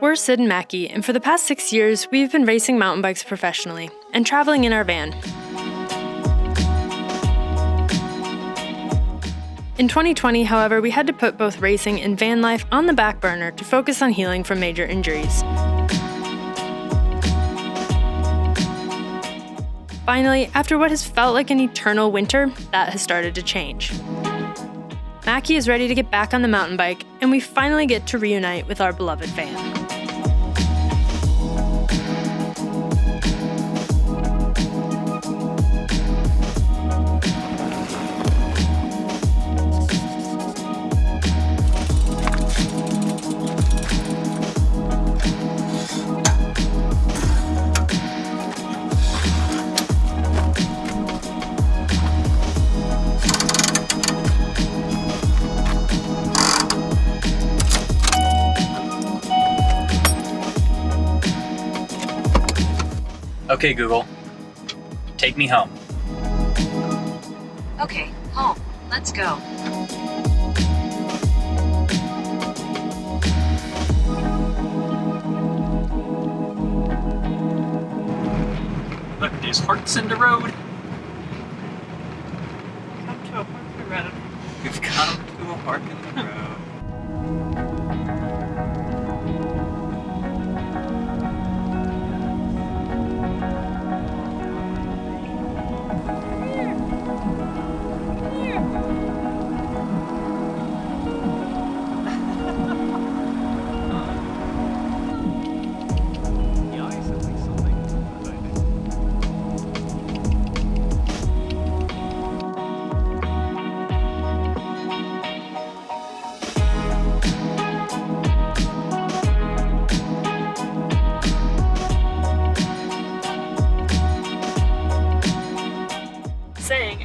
We're Sid and Macky, and for the past 6 years, we've been racing mountain bikes professionally and traveling in our van. In 2020, however, we had to put both racing and van life on the back burner to focus on healing from major injuries. Finally, after what has felt like an eternal winter, that has started to change. Macky is ready to get back on the mountain bike, and we finally get to reunite with our beloved van. Okay, Google, take me home. Okay, home. Let's go. Look, there's hearts in the road. Come to a park in the road. We've come to a park in the road.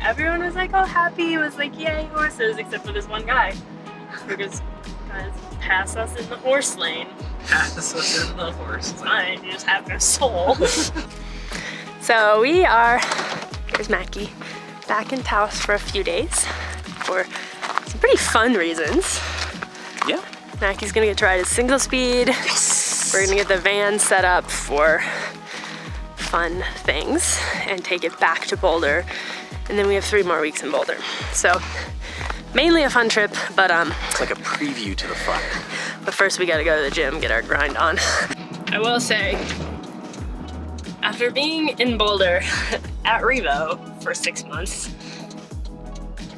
Everyone was like all happy, it was like yay horses, except for this one guy who just guys pass us in the horse lane. Pass us in the horse lane. Fine, you just have no soul. So we are, here's Macky, back in Taos for a few days for some pretty fun reasons. Yeah. Macky's gonna get to ride his Singlespeed. Yes. We're gonna get the van set up for fun things and take it back to Boulder. And then we have 3 more weeks in Boulder. So mainly a fun trip, but It's like a preview to the fun. But first we gotta go to the gym, get our grind on. I will say, after being in Boulder at Revo for 6 months,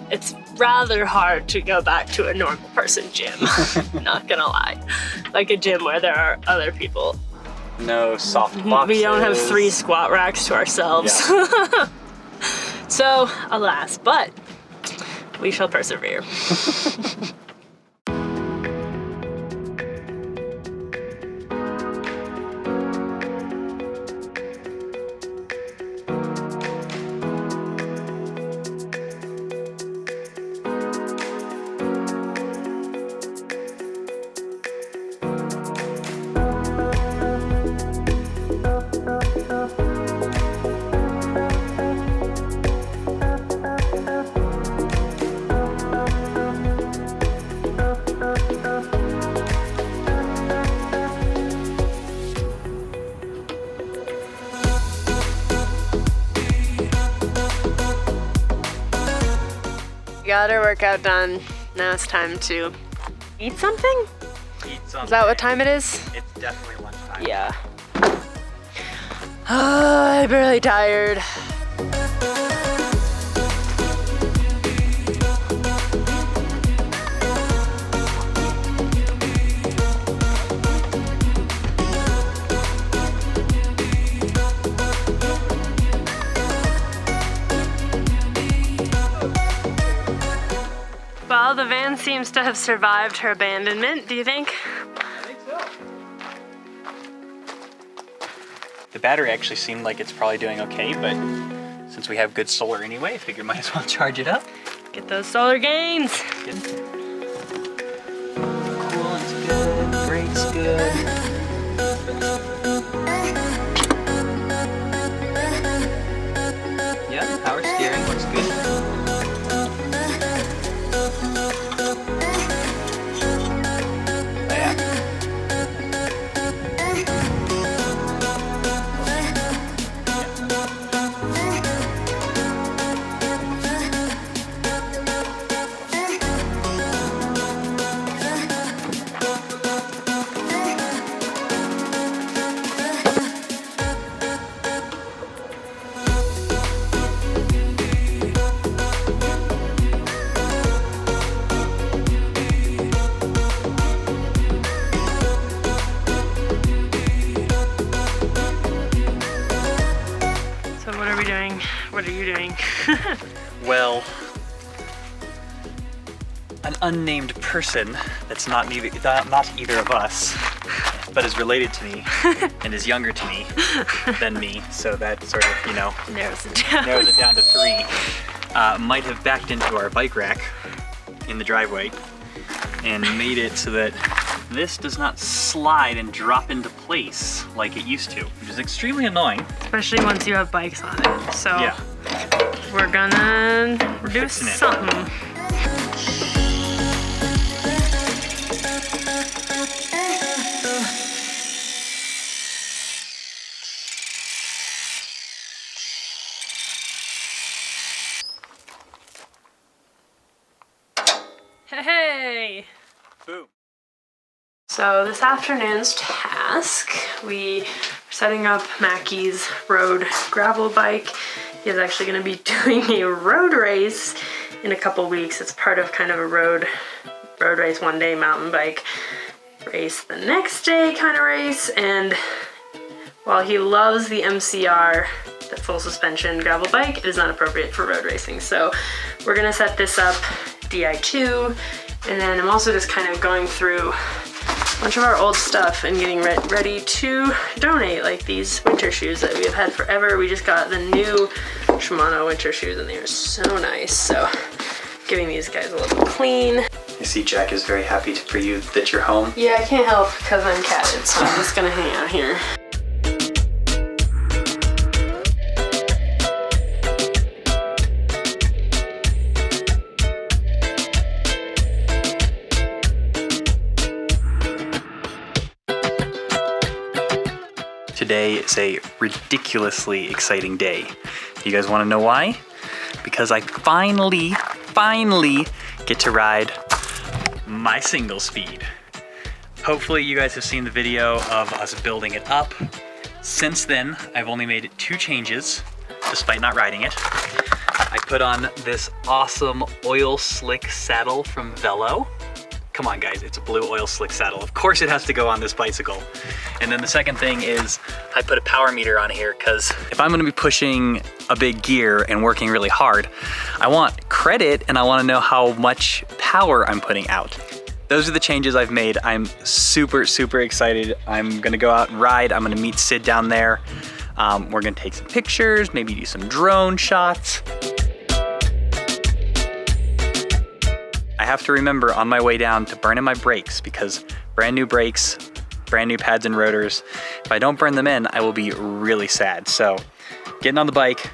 it's rather hard to go back to a normal person gym, not gonna lie. Like a gym where there are other people. No soft boxes. We don't have 3 squat racks to ourselves. Yeah. So, alas, but we shall persevere. Got our workout done. Now it's time to eat something? Eat something. Is that what time it is? It's definitely lunchtime. Yeah. I'm really tired. Well, the van seems to have survived her abandonment, do you think? I think so. The battery actually seemed like it's probably doing okay, but since we have good solar anyway, I figured might as well charge it up. Get those solar gains. Coolant's good, brake's good. Yeah, power steering looks good. What are you doing? Well, an unnamed person that's not either of us, but is related to me and is younger to me than me, so that sort of, you know, narrows it down to 3, might have backed into our bike rack in the driveway and made it so that this does not slide and drop into place like it used to, which is extremely annoying. Especially once you have bikes on it. So yeah, we're gonna do something. Hey! Boom. So this afternoon's task, we are setting up Macky's road gravel bike. He is actually going to be doing a road race in a couple weeks. It's part of kind of a road race one day, mountain bike race the next day kind of race. And while he loves the MCR, that full suspension gravel bike, it is not appropriate for road racing. So we're going to set this up DI2, and then I'm also just kind of going through a bunch of our old stuff and getting ready to donate, like these winter shoes that we have had forever. We just got the new Shimano winter shoes and they are so nice. So giving these guys a little clean. I see Jack is very happy for you that you're home. Yeah, I can't help because I'm catted, so I'm just gonna hang out here. Today is a ridiculously exciting day. You guys want to know why? Because I finally get to ride my Singlespeed. Hopefully you guys have seen the video of us building it up. Since then, I've only made 2 changes, despite not riding it. I put on this awesome oil slick saddle from Velo. Come on guys, it's a blue oil slick saddle. Of course it has to go on this bicycle. And then the second thing is I put a power meter on here because if I'm gonna be pushing a big gear and working really hard, I want credit and I wanna know how much power I'm putting out. Those are the changes I've made. I'm super excited. I'm gonna go out and ride. I'm gonna meet Sid down there. We're gonna take some pictures, maybe do some drone shots. I have to remember on my way down to burn in my brakes because brand new brakes, brand new pads and rotors. If I don't burn them in, I will be really sad. So getting on the bike,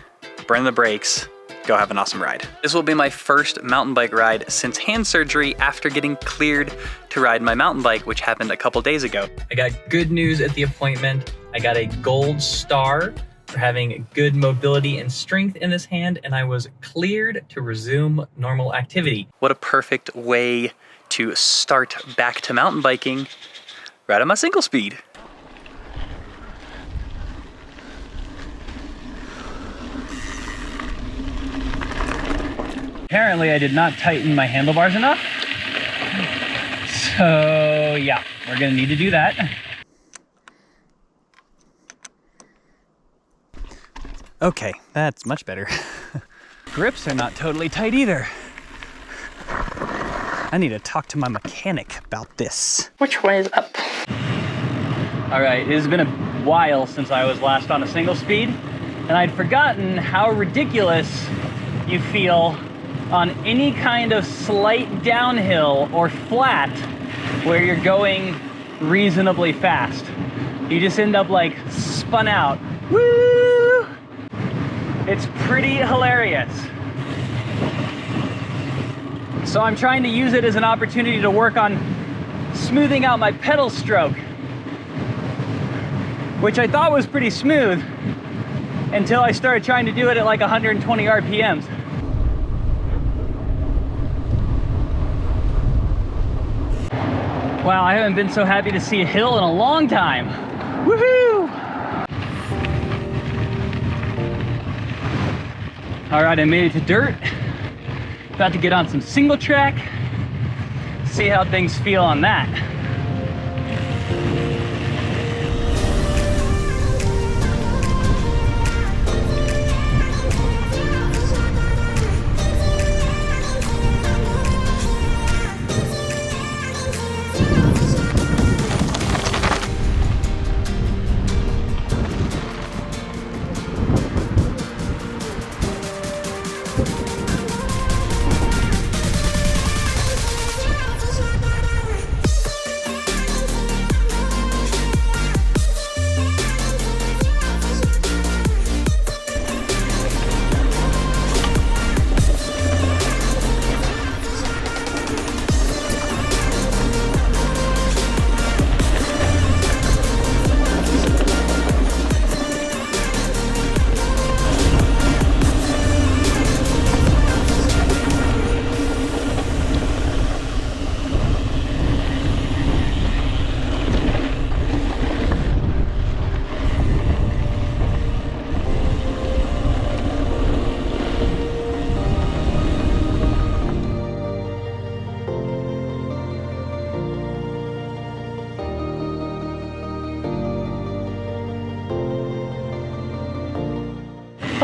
burning the brakes, go have an awesome ride. This will be my first mountain bike ride since hand surgery after getting cleared to ride my mountain bike, which happened a couple days ago. I got good news at the appointment. I got a gold star for having good mobility and strength in this hand, and I was cleared to resume normal activity. What a perfect way to start back to mountain biking, right on my Singlespeed. Apparently I did not tighten my handlebars enough. So yeah, we're gonna need to do that. Okay, that's much better. Grips are not totally tight either. I need to talk to my mechanic about this. Which way is up? All right, it has been a while since I was last on a Singlespeed, and I'd forgotten how ridiculous you feel on any kind of slight downhill or flat where you're going reasonably fast. You just end up like spun out. Woo! It's pretty hilarious. So I'm trying to use it as an opportunity to work on smoothing out my pedal stroke, which I thought was pretty smooth until I started trying to do it at like 120 RPMs. Wow, I haven't been so happy to see a hill in a long time. Woohoo! All right, I made it to dirt. About to get on some single track. See how things feel on that.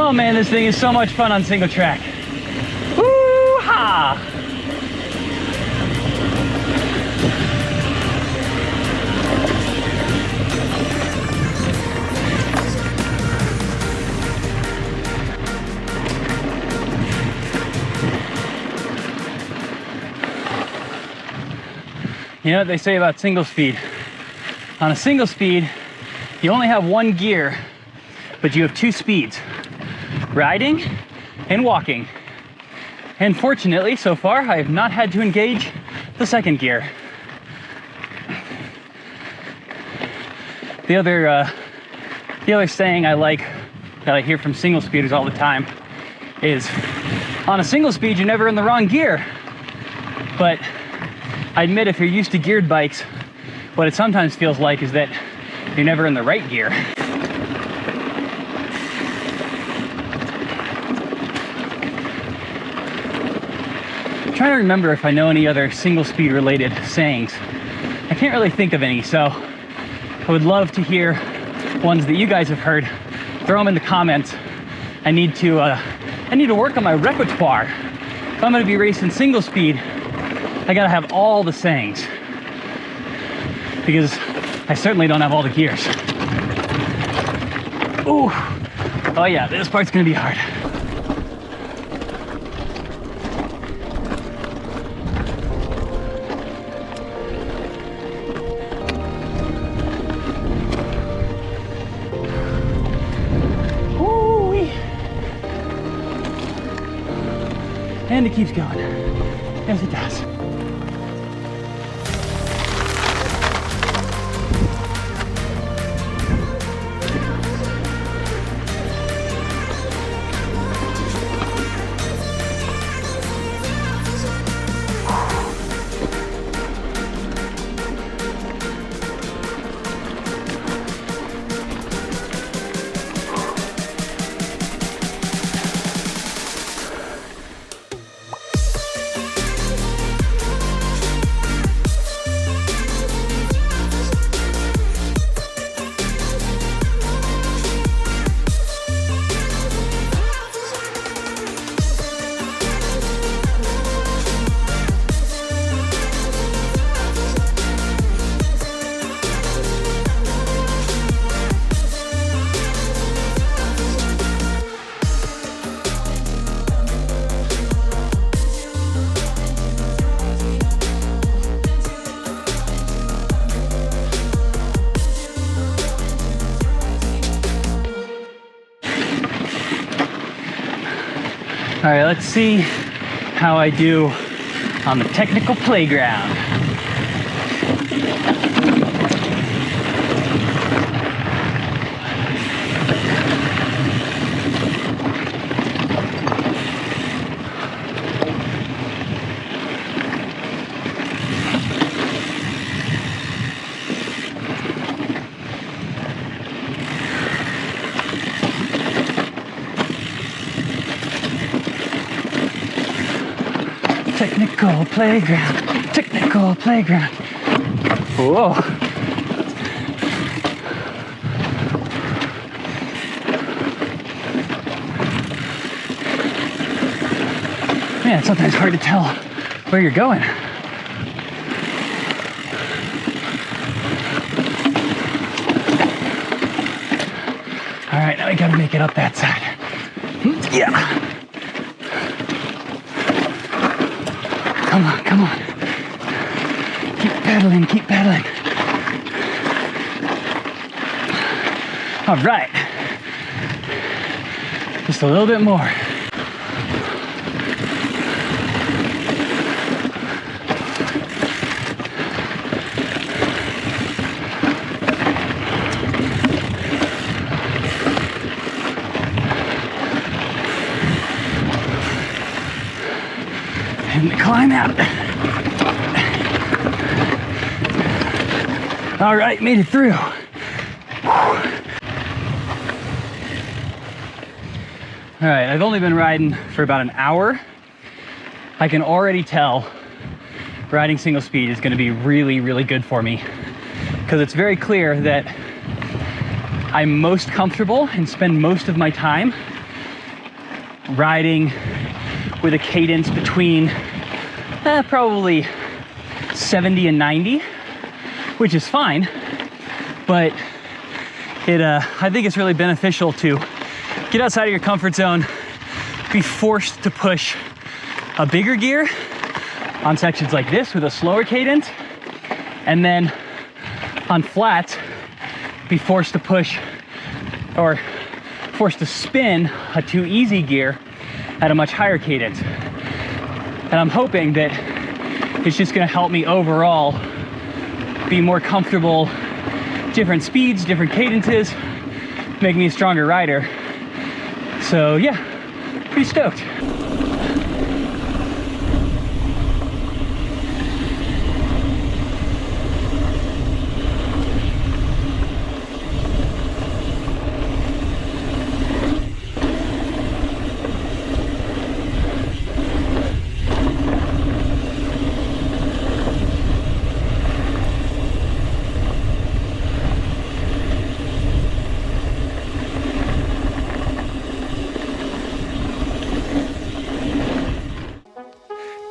Oh man, this thing is so much fun on single track. Woo-ha! You know what they say about single speed? On a single speed, you only have one gear, but you have two speeds, riding and walking. And fortunately, so far, I have not had to engage the second gear. The other saying I like that I hear from single speeders all the time is, on a single speed, you're never in the wrong gear. But I admit, if you're used to geared bikes, what it sometimes feels like is that you're never in the right gear. I'm trying to remember if I know any other single speed related sayings. I can't really think of any, so I would love to hear ones that you guys have heard. Throw them in the comments. I need to work on my repertoire. If I'm gonna be racing single speed, I gotta have all the sayings, because I certainly don't have all the gears. Ooh, oh yeah, this part's gonna be hard. Ooh-wee. And it keeps going. Yes, it does. All right, let's see how I do on the technical playground. Technical playground, technical playground. Whoa. Man, it's sometimes hard to tell where you're going. All right, now we gotta make it up that side. Yeah. Come on, come on. Keep pedaling, keep pedaling. All right. Just a little bit more. And climb out. All right, made it through. All right, I've only been riding for about an hour. I can already tell riding single speed is going to be really, really good for me, because it's very clear that I'm most comfortable and spend most of my time riding with a cadence between probably 70 and 90, which is fine, but I think it's really beneficial to get outside of your comfort zone, be forced to push a bigger gear on sections like this with a slower cadence, and then on flats, be forced to push or forced to spin a 2 easy gear at a much higher cadence. And I'm hoping that it's just gonna help me overall be more comfortable, different speeds, different cadences, make me a stronger rider. So yeah, pretty stoked.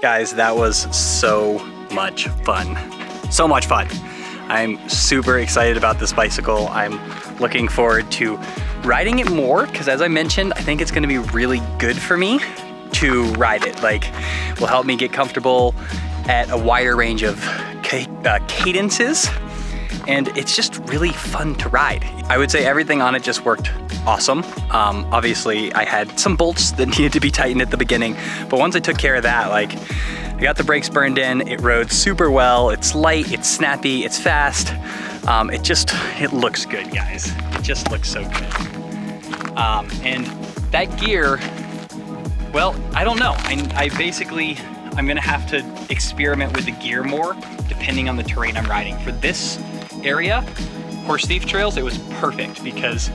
Guys, that was so much fun. So much fun. I'm super excited about this bicycle. I'm looking forward to riding it more because, as I mentioned, I think it's gonna be really good for me to ride it. Like, will help me get comfortable at a wider range of cadences, and it's just really fun to ride. I would say everything on it just worked awesome. Obviously, I had some bolts that needed to be tightened at the beginning, but once I took care of that, like, I got the brakes burned in, it rode super well, it's light, it's snappy, it's fast. It looks good, guys. It just looks so good. And that gear, well, I don't know. I'm gonna have to experiment with the gear more depending on the terrain I'm riding. For this area, Horse Thief Trails, it was perfect because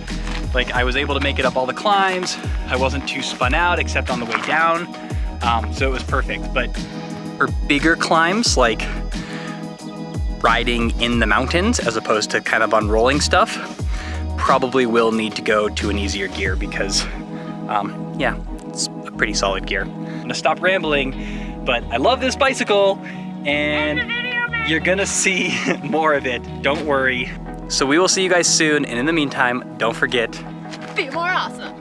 like I was able to make it up all the climbs. I wasn't too spun out except on the way down. So it was perfect. But for bigger climbs, like riding in the mountains as opposed to kind of unrolling stuff, probably will need to go to an easier gear because yeah, it's a pretty solid gear. I'm gonna stop rambling, but I love this bicycle and you're gonna see more of it, don't worry. So we will see you guys soon, and in the meantime, don't forget, Be more awesome.